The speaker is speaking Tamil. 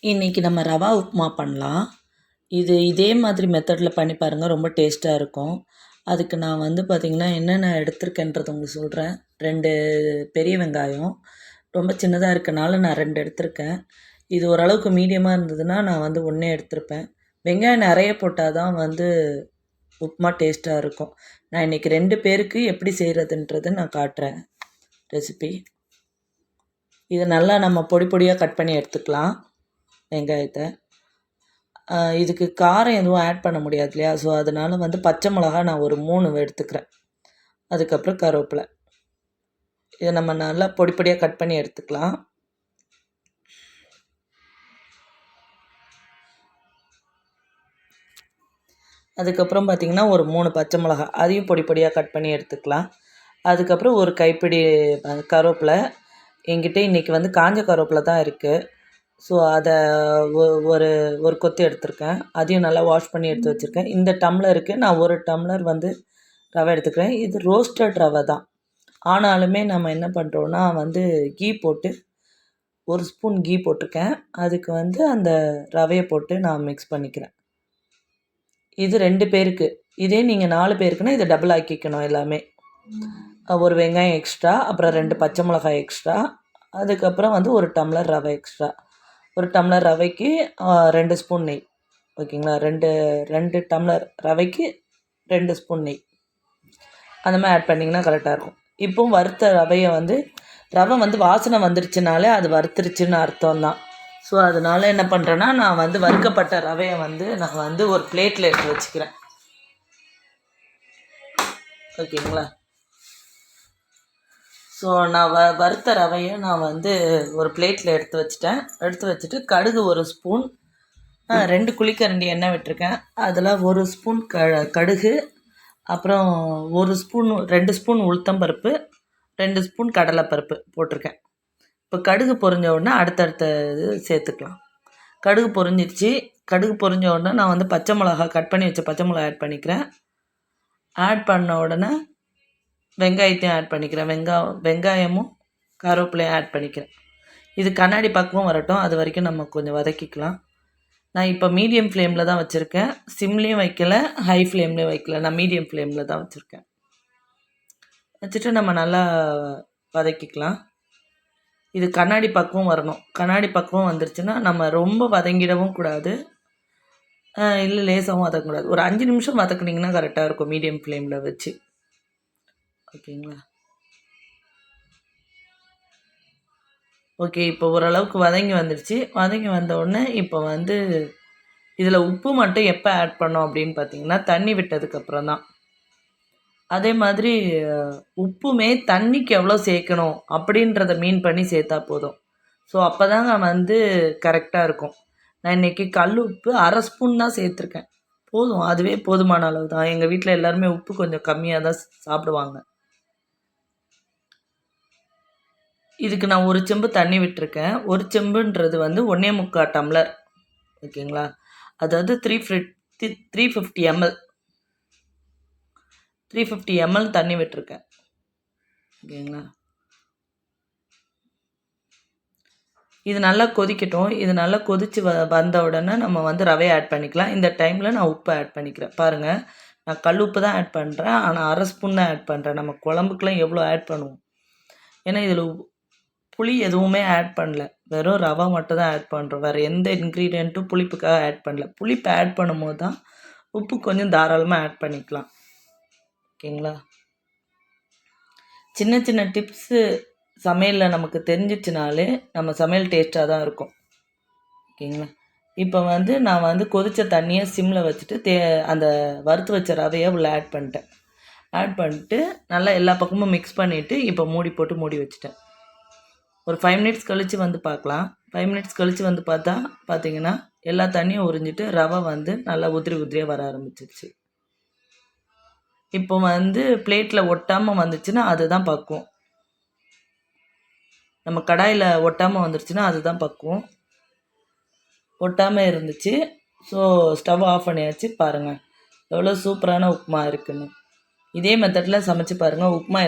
இன்றைக்கி நம்ம ரவா உப்புமா பண்ணலாம். இதே மாதிரி மெத்தடில் பண்ணி பாருங்கள், ரொம்ப டேஸ்ட்டாக இருக்கும். அதுக்கு நான் பார்த்திங்கன்னா என்னென்ன எடுத்திருக்கேன்றது உங்களுக்கு சொல்கிறேன். 2 பெரிய வெங்காயம் ரொம்ப சின்னதாக இருக்கனால நான் 2 எடுத்திருக்கேன். இது ஓரளவுக்கு மீடியமாக இருந்ததுன்னா நான் 1 எடுத்திருப்பேன். வெங்காயம் நிறைய போட்டால் தான் உப்புமா டேஸ்ட்டாக இருக்கும். நான் இன்றைக்கி 2 பேருக்கு எப்படி செய்கிறதுன்றது நான் காட்டுறேன் ரெசிபி. இதை நல்லா நம்ம பொடி பொடியாக கட் பண்ணி எடுத்துக்கலாம் வெங்காயத்தை. இதுக்கு காரம் எதுவும் ஆட் பண்ண முடியாது இல்லையா, ஸோ அதனால் பச்சை மிளகா நான் ஒரு 3 எடுத்துக்கிறேன். அதுக்கப்புறம் கருவேப்பிலை. இதை நம்ம நல்லா பொடி பொடியாக கட் பண்ணி எடுத்துக்கலாம். அதுக்கப்புறம் பார்த்திங்கன்னா ஒரு 3 பச்சை மிளகா, அதையும் பொடி பொடியாக கட் பண்ணி எடுத்துக்கலாம். அதுக்கப்புறம் ஒரு கைப்பிடி கருவேப்பிலை. என்கிட்ட இன்றைக்கி காஞ்ச கருவேப்பிலை தான் இருக்குது. ஸோ அதை ஒரு ஒரு கொத்து எடுத்திருக்கேன். அதையும் நல்லா வாஷ் பண்ணி எடுத்து வச்சுருக்கேன். இந்த டம்ளருக்கு நான் 1 டம்ளர் ரவை எடுத்துக்கிறேன். இது ரோஸ்டட் ரவை தான். ஆனாலுமே நம்ம என்ன பண்ணுறோன்னா கீ போட்டு 1 ஸ்பூன் கீ போட்டிருக்கேன். அதுக்கு அந்த ரவையை போட்டு நான் மிக்ஸ் பண்ணிக்கிறேன். இது 2 பேருக்கு. இதே நீங்கள் 4 பேருக்குன்னா இதை டபுள் ஆக்கிக்கணும் எல்லாமே. ஒரு வெங்காயம் எக்ஸ்ட்ரா, அப்புறம் 2 பச்சை மிளகாய் எக்ஸ்ட்ரா, அதுக்கப்புறம் 1 டம்ளர் ரவை எக்ஸ்ட்ரா. 1 டம்ளர் ரவைக்கு 2 ஸ்பூன் நெய். ஓகேங்களா, 2 டம்ளர் ரவைக்கு 2 ஸ்பூன் நெய் அந்த மாதிரி ஆட் பண்ணிங்கன்னா கரெக்டாக இருக்கும். இப்போவும் வறுத்த ரவையை ரவை வாசனை வந்துருச்சுனாலே அது வறுத்துருச்சுன்னு அர்த்தம் தான். ஸோ அதனால் என்ன பண்ணுறேன்னா, நான் வறுக்கப்பட்ட ரவையை நான் ஒரு பிளேட்டில் எடுத்து வச்சுக்கிறேன். ஓகேங்களா, ஸோ நான் வறுத்த ரவையை நான் ஒரு பிளேட்டில் எடுத்து வச்சுட்டு கடுகு 1 ஸ்பூன், 2 குழிக்கரண்டி எண்ணெய் விட்டுருக்கேன். அதில் 1 ஸ்பூன் கடுகு, அப்புறம் 1 ஸ்பூன் 2 ஸ்பூன் உளுத்தம்பருப்பு, 2 ஸ்பூன் கடலைப்பருப்பு போட்டிருக்கேன். இப்போ கடுகு பொரிஞ்ச உடனே அடுத்தடுத்த இது சேர்த்துக்கலாம். கடுகு பொரிஞ்சிருச்சு. கடுகு பொரிஞ்ச உடனே நான் பச்சை மிளகா, கட் பண்ணி வச்ச பச்சை மிளகா ஆட் பண்ணிக்கிறேன். ஆட் பண்ண உடனே வெங்காயத்தையும் ஆட் பண்ணிக்கிறேன். வெங்காயமும் கருவேப்பிலையும் ஆட் பண்ணிக்கிறேன். இது கண்ணாடி பக்குவம் வரட்டும், அது வரைக்கும் நம்ம கொஞ்சம் வதக்கிக்கலாம். நான் இப்போ மீடியம் ஃப்ளேமில் தான் வச்சுருக்கேன். சிம்லேயும் வைக்கல, ஹை ஃப்ளேம்லேயும் வைக்கல. நான் மீடியம் ஃப்ளேமில் தான் வச்சுருக்கேன். வச்சுட்டு நம்ம நல்லா வதக்கிக்கலாம். இது கண்ணாடி பக்குவம் வரணும். கண்ணாடி பக்குவம் வந்துருச்சுன்னா நம்ம ரொம்ப வதங்கிடவும் கூடாது, இல்லை லேசாகவும் வதக்கக்கூடாது. ஒரு 5 நிமிஷம் வதக்குனிங்கன்னா கரெக்டாக இருக்கும் மீடியம் ஃப்ளேமில் வச்சு. ஓகேங்களா, ஓகே. இப்போ ஓரளவுக்கு வதங்கி வந்துடுச்சு. வதங்கி வந்த உடனே இப்போ இதில் உப்பு மட்டும் எப்போ ஆட் பண்ணோம் அப்படின்னு பார்த்தீங்கன்னா, தண்ணி விட்டதுக்கப்புறம் தான். அதே மாதிரி உப்புமே தண்ணிக்கு எவ்வளோ சேர்க்கணும் அப்படின்றத மீன் பண்ணி சேர்த்தா போதும். ஸோ அப்போ தாங்க கரெக்டாக இருக்கும். நான் இன்றைக்கி கல் உப்பு 1/2 ஸ்பூன் தான் சேர்த்துருக்கேன். போதும், அதுவே போதுமான அளவு தான். எங்கள் வீட்டில் எல்லாருமே உப்பு கொஞ்சம் கம்மியாக தான் சாப்பிடுவாங்க. இதுக்கு நான் 1 செம்பு தண்ணி விட்டுருக்கேன். 1 செம்புன்றது 1.25 டம்ளர். ஓகேங்களா, அதாவது 350 ml 350 ml தண்ணி விட்டுருக்கேன். ஓகேங்களா, இது நல்லா கொதிக்கட்டும். இது நல்லா கொதித்து வந்த உடனே நம்ம ரவையை ஆட் பண்ணிக்கலாம். இந்த டைமில் நான் உப்பு ஆட் பண்ணிக்கிறேன். பாருங்கள், நான் கல் உப்பு தான் ஆட் பண்ணுறேன், ஆனால் 1/2 ஸ்பூன் தான் ஆட் பண்ணுறேன். நம்ம குழம்புக்கெலாம் எவ்வளோ ஆட் பண்ணுவோம். ஏன்னா இதில் புளி எதுவுமே ஆட் பண்ணல, வெறும் ரவை மட்டும் தான் ஆட் பண்ணுறோம். வேறு எந்த இன்க்ரீடியண்ட்டும் புளிப்புக்காக ஆட் பண்ணல. புளிப்பு ஆட் பண்ணும்போது தான் உப்பு கொஞ்சம் தாராளமாக ஆட் பண்ணிக்கலாம். ஓகேங்களா, சின்ன சின்ன டிப்ஸு சமையலில் நமக்கு தெரிஞ்சிச்சுனாலே நம்ம சமையல் டேஸ்ட்டாக தான் இருக்கும். ஓகேங்களா, இப்போ நான் கொதித்த தண்ணியை சிம்மில் வச்சுட்டு அந்த வறுத்து வச்ச ரவையை உள்ள ஆட் பண்ணிட்டு நல்லா எல்லா பக்கமும் மிக்ஸ் பண்ணிவிட்டு இப்போ மூடி போட்டு மூடி வச்சுட்டேன். ஒரு 5 மினிட்ஸ் கழித்து பார்க்கலாம். 5 மினிட்ஸ் கழித்து பார்த்தீங்கன்னா எல்லா தண்ணியும் உறிஞ்சிட்டு ரவை நல்லா உதிரியாக வர ஆரம்பிச்சிருச்சு. இப்போ பிளேட்டில் ஒட்டாமல் வந்துச்சுன்னா அதுதான் பக்குவம். நம்ம கடாயில் ஒட்டாமல் வந்துருச்சுன்னா அதுதான் பக்குவம். ஒட்டாமல் இருந்துச்சு. ஸோ ஸ்டவ் ஆஃப் பண்ணியாச்சு. பாருங்கள் எவ்வளோ சூப்பரான உப்புமா இருக்குன்னு. இதே மெத்தடில் சமைச்சு பாருங்கள். உப்புமா